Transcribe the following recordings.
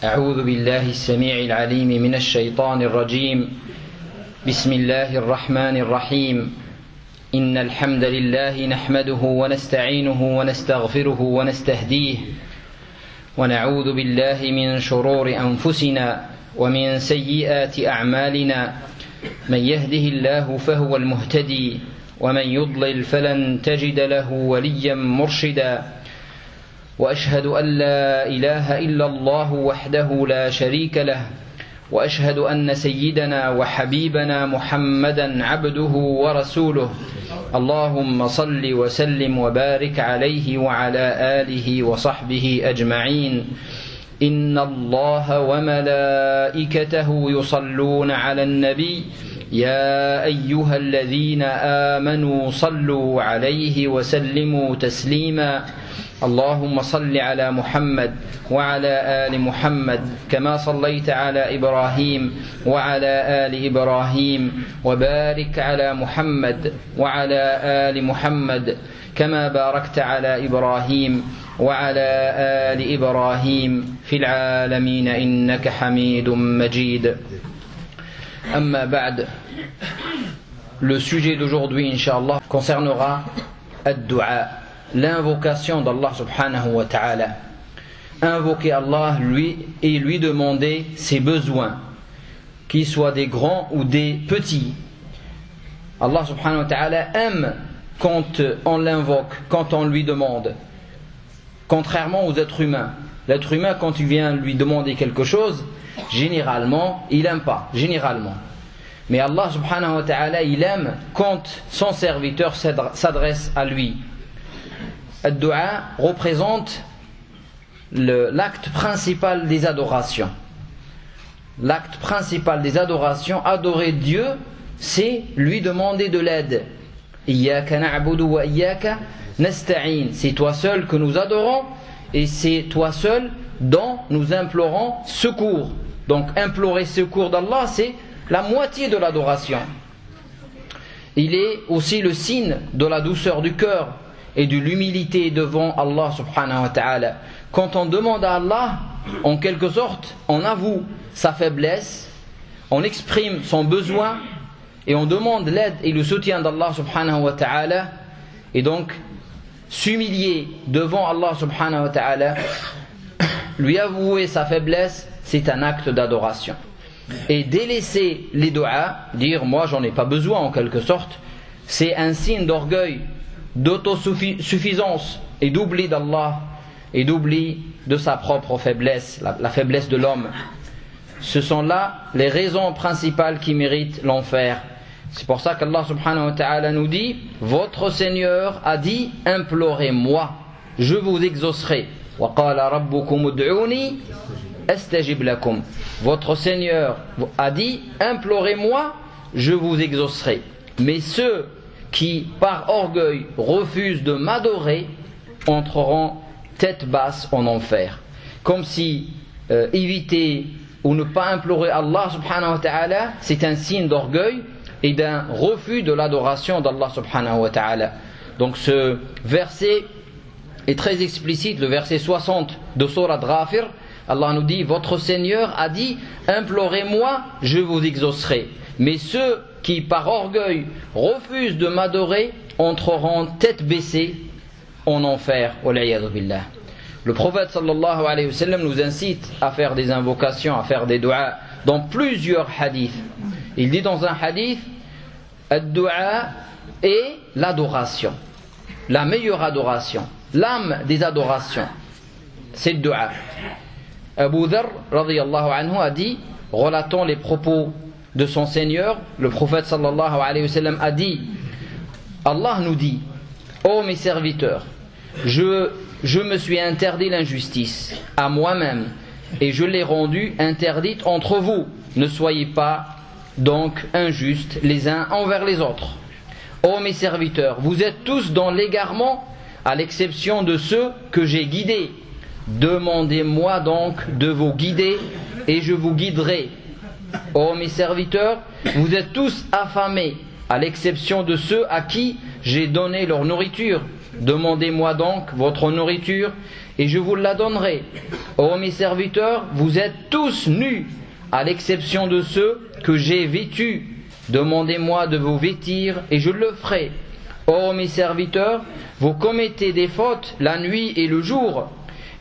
أعوذ بالله السميع العليم من الشيطان الرجيم بسم الله الرحمن الرحيم إن الحمد لله نحمده ونستعينه ونستغفره ونستهديه ونعوذ بالله من شرور أنفسنا ومن سيئات أعمالنا من يهده الله فهو المهتدي ومن يضلل فلن تجد له وليا مرشدا وأشهد أن لا إله إلا الله وحده لا شريك له وأشهد أن سيدنا وحبيبنا محمدا عبده ورسوله اللهم صل وسلم وبارك عليه وعلى آله وصحبه أجمعين إن الله وملائكته يصلون على النبي يا أيها الذين آمنوا صلوا عليه وسلموا تسليما اللهم صل على محمد وعلى آل محمد كما صليت على إبراهيم وعلى آل إبراهيم وبارك على محمد وعلى آل محمد كما باركت على إبراهيم وعلى آل إبراهيم في العالمين إنك حميد مجيد. أما بعد, le sujet d'aujourd'hui, Inch'Allah, concernera ad-du'a, l'invocation d'Allah subhanahu wa ta'ala. Invoquer Allah lui et lui demander ses besoins, qu'ils soient des grands ou des petits. Allah subhanahu wa ta'ala aime quand on l'invoque, quand on lui demande. Contrairement aux êtres humains. L'être humain, quand il vient lui demander quelque chose, généralement, il n'aime pas, généralement. Mais Allah subhanahu wa ta'ala, il aime quand son serviteur s'adresse à lui. Ad-du'a représente l'acte principal des adorations. L'acte principal des adorations, adorer Dieu, c'est lui demander de l'aide. Iyyaka na'budu wa iyyaka nasta'in. C'est toi seul que nous adorons et c'est toi seul dont nous implorons secours. Donc implorer secours d'Allah, c'est la moitié de l'adoration. Il est aussi le signe de la douceur du cœur et de l'humilité devant Allah subhanahu wa ta'ala. Quand on demande à Allah, en quelque sorte, on avoue sa faiblesse, on exprime son besoin et on demande l'aide et le soutien d'Allah subhanahu wa ta'ala. Et donc, s'humilier devant Allah subhanahu wa ta'ala, lui avouer sa faiblesse, c'est un acte d'adoration. Et délaisser les du'as, dire moi j'en ai pas besoin en quelque sorte, c'est un signe d'orgueil, d'autosuffisance et d'oubli d'Allah et d'oubli de sa propre faiblesse, la faiblesse de l'homme. Ce sont là les raisons principales qui méritent l'enfer. C'est pour ça qu'Allah subhanahu wa ta'ala nous dit, votre Seigneur a dit, implorez-moi, je vous exaucerai. Wa qala rabbukum ud'uni astajib lakum. Votre Seigneur a dit, implorez-moi, je vous exaucerai. Mais ceux qui, par orgueil, refusent de m'adorer, entreront tête basse en enfer. Comme si éviter ou ne pas implorer Allah subhanahu wa ta'ala, c'est un signe d'orgueil et d'un refus de l'adoration d'Allah subhanahu wa ta'ala. Donc ce verset est très explicite, le verset 60 de Sourate Ghafir. Allah nous dit, votre Seigneur a dit, implorez-moi, je vous exaucerai. Mais ceux qui par orgueil refusent de m'adorer entreront tête baissée en enfer. Le prophète sallallahu alayhi wa sallam nous incite à faire des invocations, à faire des du'as dans plusieurs hadiths. Il dit dans un hadith, ad-du'a est l'adoration, la meilleure adoration, l'âme des adorations, c'est le du'a. Abu Dharr radiyallahu anhu a dit, relatant les propos de son Seigneur, le prophète sallallahu alayhi wa sallam a dit, Allah nous dit, ô mes serviteurs, je me suis interdit l'injustice à moi-même et je l'ai rendue interdite entre vous. Ne soyez pas donc injustes les uns envers les autres. Ô mes serviteurs, vous êtes tous dans l'égarement à l'exception de ceux que j'ai guidés. Demandez-moi donc de vous guider et je vous guiderai. Ô mes serviteurs, vous êtes tous affamés à l'exception de ceux à qui j'ai donné leur nourriture. Demandez-moi donc votre nourriture et je vous la donnerai. Ô mes serviteurs, vous êtes tous nus, à l'exception de ceux que j'ai vêtus. Demandez-moi de vous vêtir et je le ferai. Ô mes serviteurs, vous commettez des fautes la nuit et le jour,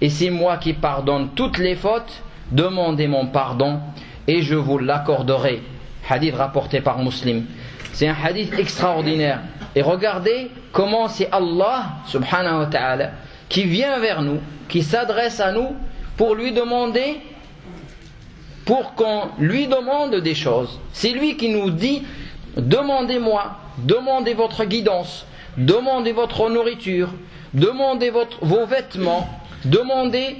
et c'est moi qui pardonne toutes les fautes. Demandez mon pardon et je vous l'accorderai. Hadith rapporté par Muslim. C'est un hadith extraordinaire. Et regardez comment c'est Allah subhanahu wa ta'ala qui vient vers nous, qui s'adresse à nous pour lui demander, pour qu'on lui demande des choses. C'est lui qui nous dit: demandez-moi, demandez votre guidance, demandez votre nourriture, demandez vos vêtements, demandez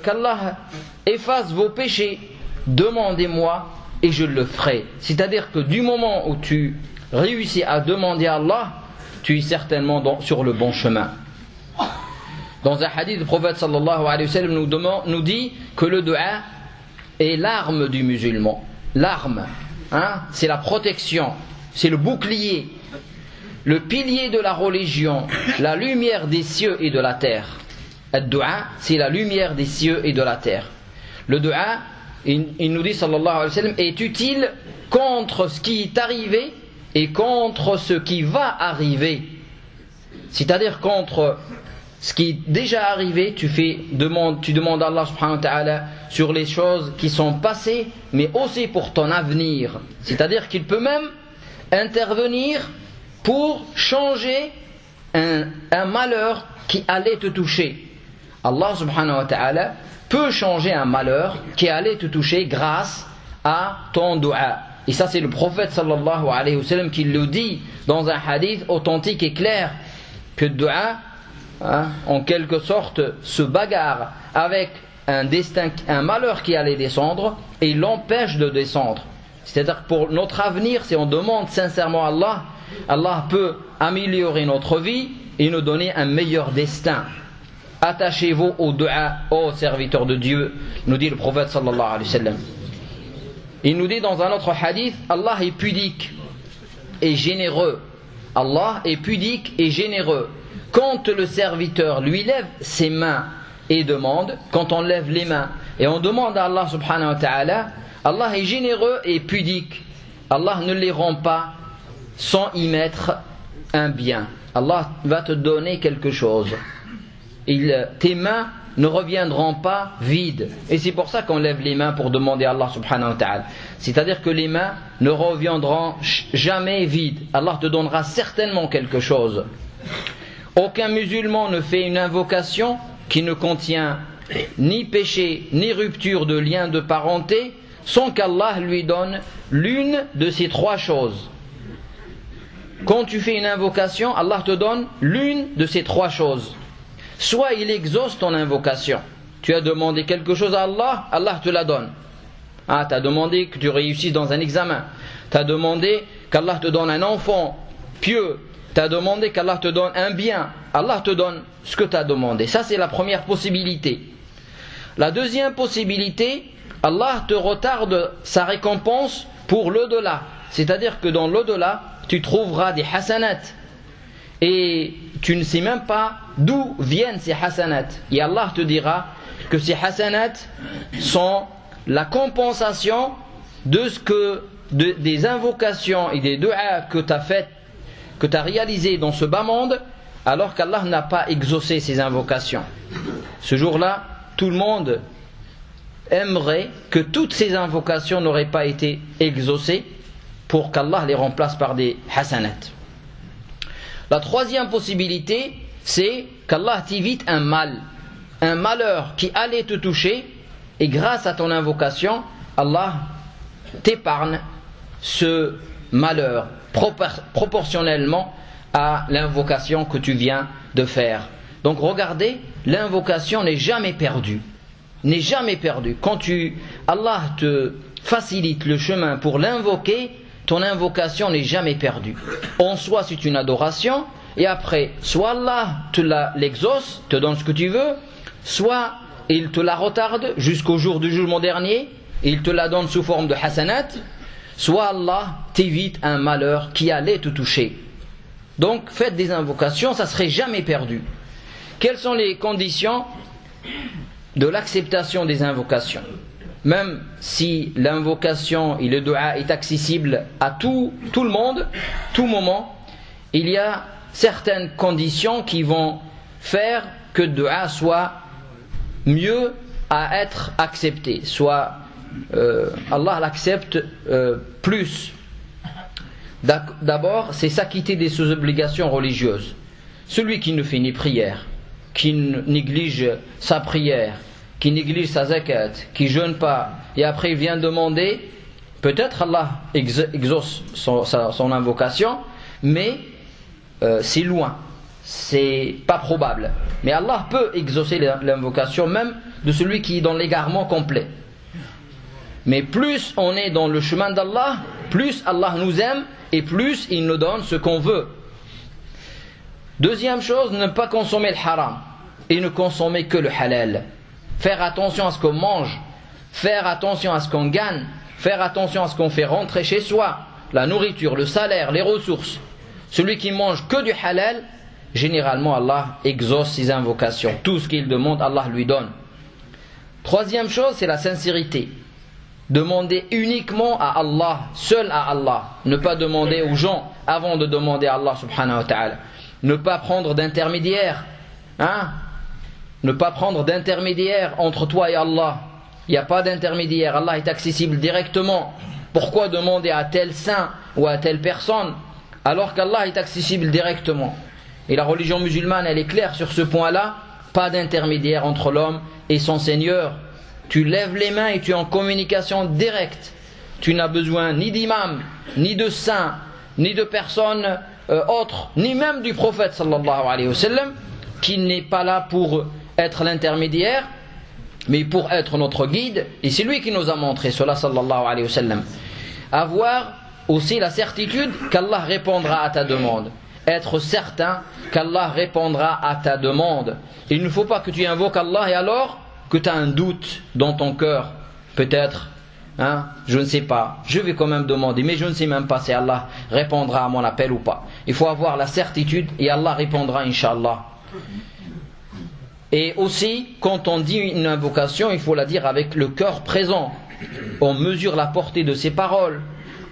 qu'Allah efface vos péchés, demandez-moi et je le ferai. C'est-à-dire que du moment où tu réussis à demander à Allah, tu es certainement sur le bon chemin. Dans un hadith, le prophète sallallahu alayhi wa sallam nous dit que le dua est l'arme du musulman. L'arme, c'est la protection, c'est le bouclier, le pilier de la religion, la lumière des cieux et de la terre. Le dua, c'est la lumière des cieux et de la terre. Le dua, il nous dit sallallahu alayhi wa sallam, est utile contre ce qui est arrivé et contre ce qui va arriver. C'est-à-dire contre ce qui est déjà arrivé, tu demandes à Allah subhanahu wa ta'ala sur les choses qui sont passées, mais aussi pour ton avenir. C'est-à-dire qu'il peut même intervenir pour changer un malheur qui allait te toucher. Allah subhanahu wa ta'ala peut changer un malheur qui allait te toucher grâce à ton dua. Et ça, c'est le prophète sallallahu alayhi wa sallam qui le dit dans un hadith authentique et clair, que le dua, en quelque sorte, se bagarre avec un destin, un malheur qui allait descendre et l'empêche de descendre. C'est-à-dire que pour notre avenir, si on demande sincèrement à Allah, Allah peut améliorer notre vie et nous donner un meilleur destin. Attachez-vous au dua, ô serviteurs de Dieu, nous dit le prophète sallallahu alayhi wa sallam. Il nous dit dans un autre hadith, Allah est pudique et généreux. Allah est pudique et généreux. Quand le serviteur lui lève ses mains et demande, quand on lève les mains et on demande à Allah subhanahu wa ta'ala, Allah est généreux et pudique. Allah ne les rend pas sans y mettre un bien. Allah va te donner quelque chose. Tes mains ne reviendront pas vides. Et c'est pour ça qu'on lève les mains pour demander à Allah subhanahu wa ta'ala. C'est-à-dire que les mains ne reviendront jamais vides. Allah te donnera certainement quelque chose. Aucun musulman ne fait une invocation qui ne contient ni péché ni rupture de lien de parenté sans qu'Allah lui donne l'une de ces trois choses. Quand tu fais une invocation, Allah te donne l'une de ces trois choses. Soit il exauce ton invocation. Tu as demandé quelque chose à Allah, Allah te la donne. Tu as demandé que tu réussisses dans un examen. Tu as demandé qu'Allah te donne un enfant pieux. Tu as demandé qu'Allah te donne un bien. Allah te donne ce que tu as demandé. Ça, c'est la première possibilité. La deuxième possibilité, Allah te retarde sa récompense pour l'au-delà. C'est-à-dire que dans l'au-delà, tu trouveras des hasanats. Et tu ne sais même pas d'où viennent ces hasanats. Et Allah te dira que ces hasanats sont la compensation de des invocations et des du'as que tu as faites, que tu as réalisées dans ce bas monde, alors qu'Allah n'a pas exaucé ces invocations. Ce jour-là, tout le monde aimerait que toutes ces invocations n'auraient pas été exaucées pour qu'Allah les remplace par des hasanats. La troisième possibilité, c'est qu'Allah t'évite un mal, un malheur qui allait te toucher, et grâce à ton invocation, Allah t'épargne ce malheur proportionnellement à l'invocation que tu viens de faire. Donc regardez, l'invocation n'est jamais perdue. N'est jamais perdue. Quand Allah te facilite le chemin pour l'invoquer, ton invocation n'est jamais perdue. En soi, c'est une adoration, et après, soit Allah te l'exauce, te donne ce que tu veux, soit il te la retarde jusqu'au jour du jugement dernier, et il te la donne sous forme de hasanat, soit Allah t'évite un malheur qui allait te toucher. Donc, faites des invocations, ça ne serait jamais perdu. Quelles sont les conditions de l'acceptation des invocations. Même si l'invocation et le dua est accessible à tout le monde, tout moment, il y a certaines conditions qui vont faire que le dua soit mieux à être accepté, soit Allah l'accepte plus. D'abord, c'est s'acquitter de ses obligations religieuses. Celui qui ne fait ni prière, qui néglige sa prière, qui néglige sa zakat, qui jeûne pas, et après il vient demander, peut-être Allah exauce son invocation, mais c'est loin, c'est pas probable. Mais Allah peut exaucer l'invocation même de celui qui est dans l'égarement complet. Mais plus on est dans le chemin d'Allah, plus Allah nous aime et plus il nous donne ce qu'on veut. Deuxième chose, ne pas consommer le haram et ne consommer que le halal. Faire attention à ce qu'on mange, faire attention à ce qu'on gagne, faire attention à ce qu'on fait rentrer chez soi, la nourriture, le salaire, les ressources. Celui qui mange que du halal, généralement Allah exauce ses invocations. Tout ce qu'il demande, Allah lui donne. Troisième chose, c'est la sincérité. Demander uniquement à Allah, seul à Allah. Ne pas demander aux gens avant de demander à Allah subhanahu wa ta'ala. Ne pas prendre d'intermédiaire. Ne pas prendre d'intermédiaire entre toi et Allah. Il n'y a pas d'intermédiaire. Allah est accessible directement. Pourquoi demander à tel saint ou à telle personne alors qu'Allah est accessible directement? Et la religion musulmane, elle est claire sur ce point-là. Pas d'intermédiaire entre l'homme et son Seigneur. Tu lèves les mains et tu es en communication directe. Tu n'as besoin ni d'imam, ni de saint, ni de personne autre, ni même du prophète sallallahu alayhi wa sallam, qui n'est pas là pour être l'intermédiaire, mais pour être notre guide. Et c'est lui qui nous a montré cela sallallahu alayhi wa sallam. Avoir aussi la certitude qu'Allah répondra à ta demande. Être certain qu'Allah répondra à ta demande. Il ne faut pas que tu invoques Allah et alors que tu as un doute dans ton cœur, peut-être, je ne sais pas, je vais quand même demander, mais je ne sais même pas si Allah répondra à mon appel ou pas. Il faut avoir la certitude et Allah répondra, Inch'Allah. Et aussi, quand on dit une invocation, il faut la dire avec le cœur présent. On mesure la portée de ses paroles.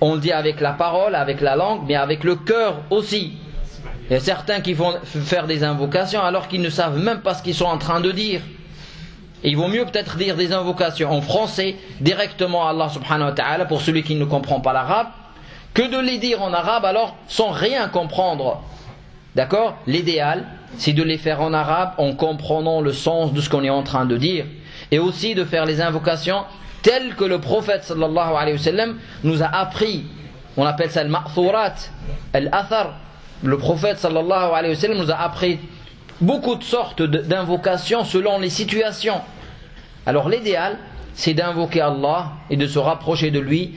On le dit avec la parole, avec la langue, mais avec le cœur aussi. Il y a certains qui vont faire des invocations alors qu'ils ne savent même pas ce qu'ils sont en train de dire. Et il vaut mieux peut-être dire des invocations en français directement à Allah subhanahu wa ta'ala pour celui qui ne comprend pas l'arabe, que de les dire en arabe alors sans rien comprendre. D'accord? L'idéal, c'est de les faire en arabe en comprenant le sens de ce qu'on est en train de dire. Et aussi de faire les invocations telles que le prophète sallallahu alayhi wa sallam nous a appris. On appelle ça le ma'thurat, al-athar. Le prophète sallallahu alayhi wa sallam nous a appris beaucoup de sortes d'invocations selon les situations. Alors l'idéal, c'est d'invoquer Allah et de se rapprocher de lui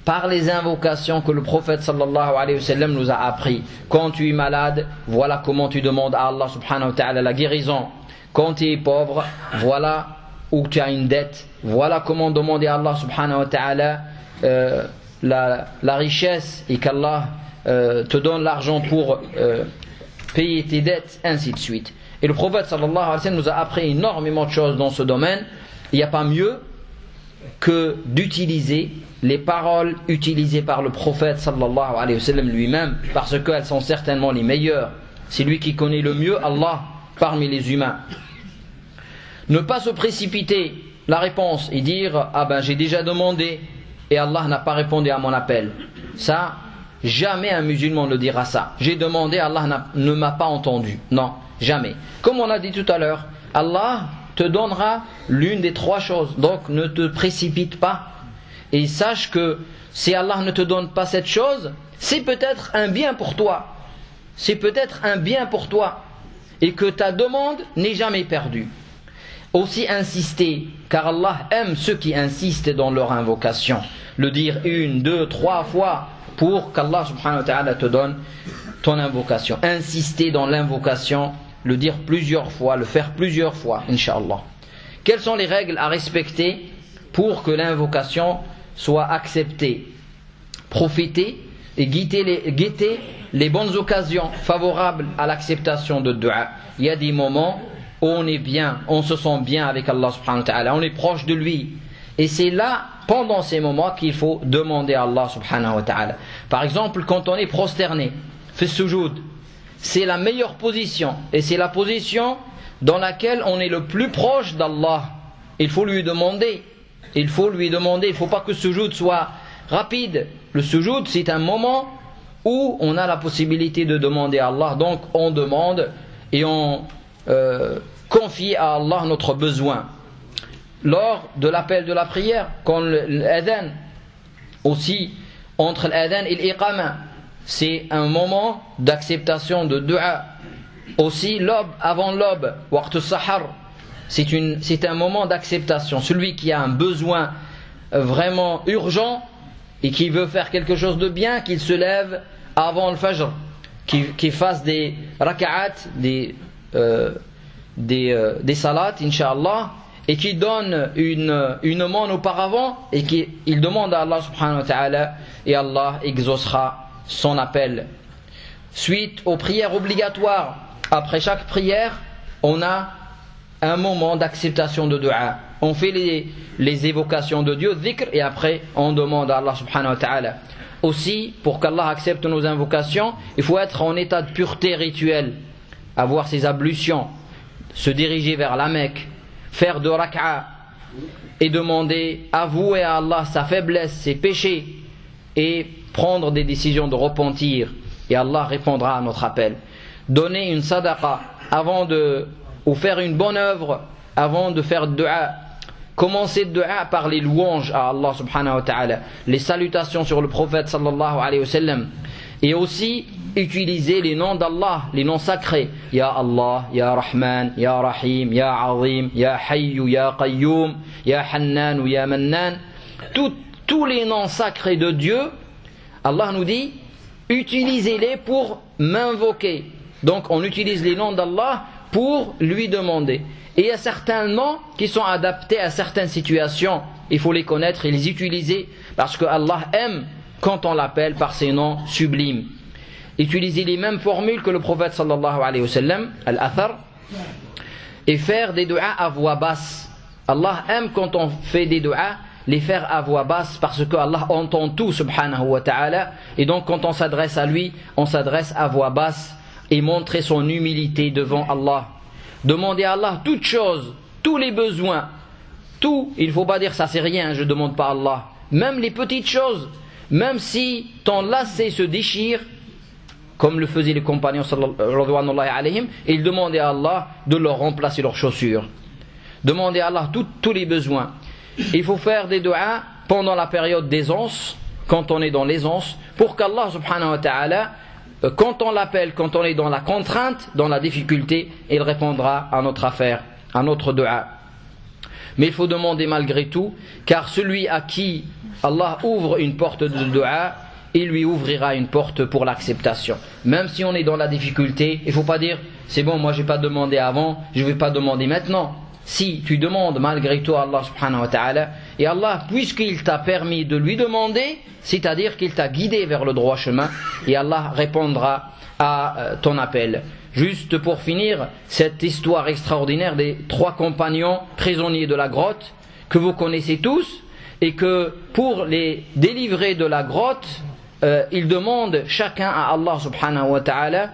par les invocations que le prophète sallallahu alayhi wa sallam nous a appris. Quand tu es malade, voilà comment tu demandes à Allah subhanahu wa ta'ala la guérison. Quand tu es pauvre, voilà où tu as une dette. Voilà comment demander à Allah subhanahu wa ta'ala la richesse et qu'Allah te donne l'argent pour payer tes dettes, ainsi de suite. Et le prophète sallallahu alayhi wa sallam nous a appris énormément de choses dans ce domaine. Il n'y a pas mieux que d'utiliser les paroles utilisées par le prophète sallallahu alayhi wa sallam lui-même, parce qu'elles sont certainement les meilleures. C'est lui qui connaît le mieux Allah parmi les humains. Ne pas se précipiter la réponse et dire « Ah ben j'ai déjà demandé et Allah n'a pas répondu à mon appel ». Ça, jamais un musulman ne dira ça. J'ai demandé, Allah ne m'a pas entendu. Non, jamais. Comme on a dit tout à l'heure, Allah te donnera l'une des trois choses. Donc ne te précipite pas. Et sache que si Allah ne te donne pas cette chose, c'est peut-être un bien pour toi. C'est peut-être un bien pour toi. Et que ta demande n'est jamais perdue. Aussi insister, car Allah aime ceux qui insistent dans leur invocation. Le dire 1, 2, 3 fois pour qu'Allah subhanahu wa ta'ala te donne ton invocation. Insister dans l'invocation, le dire plusieurs fois, le faire plusieurs fois, Inch'Allah. Quelles sont les règles à respecter pour que l'invocation soit acceptée? Profiter et guetter les bonnes occasions favorables à l'acceptation de dua. Il y a des moments où on est bien, on se sent bien avec Allah subhanahu wa ta'ala, on est proche de lui. Et c'est là, pendant ces moments, qu'il faut demander à Allah subhanahu wa ta'ala. Par exemple, quand on est prosterné, fait sujoud, c'est la meilleure position. Et c'est la position dans laquelle on est le plus proche d'Allah. Il faut lui demander. Il ne faut pas que ce sujoud soit rapide. Le sujoud, c'est un moment où on a la possibilité de demander à Allah. Donc on demande et on confie à Allah notre besoin. Lors de l'appel de la prière, quand l'adhan, aussi entre l'adhan et l'iqama, c'est un moment d'acceptation de dua. Aussi l'aube, avant l'aube, waqt as-sahar, c'est un moment d'acceptation. Celui qui a un besoin vraiment urgent et qui veut faire quelque chose de bien, qu'il se lève avant le fajr, qu'il fasse des raka'at, des salats, incha'Allah, et qui donne une aumône auparavant, et qu'il demande à Allah subhanahu wa ta'ala, et Allah exaucera son appel. Suite aux prières obligatoires, après chaque prière, on a un moment d'acceptation de dua. On fait les évocations de Dieu, dhikr, et après on demande à Allah subhanahu wa ta'ala. Aussi, pour qu'Allah accepte nos invocations, il faut être en état de pureté rituelle, avoir ses ablutions, se diriger vers la Mecque, faire de rak'a et demander, avouer à Allah sa faiblesse, ses péchés, et prendre des décisions de repentir, et Allah répondra à notre appel. Donner une sadaqa ou faire une bonne œuvre avant de faire dua. Commencer le dua par les louanges à Allah subhanahu wa ta'ala, les salutations sur le prophète sallallahu alayhi wa sallam, et aussi utiliser les noms d'Allah, les noms sacrés. Ya Allah, Ya Rahman, Ya Rahim, Ya Azim, Ya Hayyu, Ya Qayyum, Ya Hannan ou Ya Mannan. Tous les noms sacrés de Dieu, Allah nous dit, utilisez-les pour m'invoquer. Donc on utilise les noms d'Allah pour lui demander. Et il y a certains noms qui sont adaptés à certaines situations. Il faut les connaître et les utiliser parce que Allah aime quand on l'appelle par ses noms sublimes. Utiliser les mêmes formules que le prophète sallallahu alayhi wa sallam, al-athar, et faire des du'as à voix basse. Allah aime quand on fait des du'as, les faire à voix basse parce que Allah entend tout subhanahu wa ta'ala. Et donc quand on s'adresse à lui, on s'adresse à voix basse et montrer son humilité devant Allah. Demander à Allah toutes choses, tous les besoins, tout. Il ne faut pas dire ça c'est rien, je ne demande pas à Allah. Même les petites choses, même si ton lacet se déchire, comme le faisaient les compagnons radhiyallahu alayhim, ils demandaient à Allah de leur remplacer leurs chaussures. Demander à Allah tous les besoins. Il faut faire des du'as pendant la période d'aisance, quand on est dans l'aisance, pour qu'Allah subhanahu wa ta'ala, quand on l'appelle, quand on est dans la contrainte, dans la difficulté, il répondra à notre affaire, à notre dua. Mais il faut demander malgré tout, car celui à qui Allah ouvre une porte de dua, il lui ouvrira une porte pour l'acceptation. Même si on est dans la difficulté, il ne faut pas dire, c'est bon, moi je n'ai pas demandé avant, je ne vais pas demander maintenant. Si tu demandes malgré tout à Allah subhanahu wa ta'ala, et Allah, puisqu'il t'a permis de lui demander, c'est-à-dire qu'il t'a guidé vers le droit chemin, et Allah répondra à ton appel. Juste pour finir, cette histoire extraordinaire des 3 compagnons prisonniers de la grotte, que vous connaissez tous, et que pour les délivrer de la grotte, ils demandent chacun à Allah subhanahu wa ta'ala,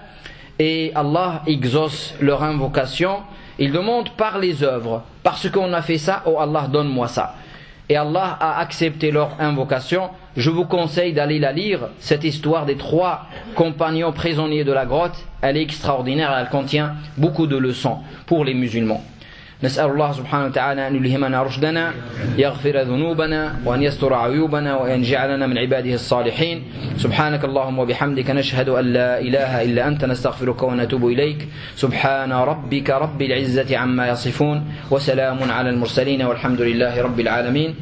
et Allah exauce leur invocation. Ils demandent par les œuvres, parce qu'on a fait ça, oh Allah donne-moi ça. Et Allah a accepté leur invocation. Je vous conseille d'aller la lire, cette histoire des 3 compagnons prisonniers de la grotte. Elle est extraordinaire, elle contient beaucoup de leçons pour les musulmans. نسأل الله سبحانه وتعالى أن يلهمنا رشدنا يغفر ذنوبنا وأن يستر عيوبنا وأن يجعلنا من عباده الصالحين. سبحانك اللهم وبحمدك نشهد أن لا إله إلا أنت نستغفرك ونتوب إليك. سبحان ربك رب العزة عما يصفون وسلام على المرسلين والحمد لله رب العالمين.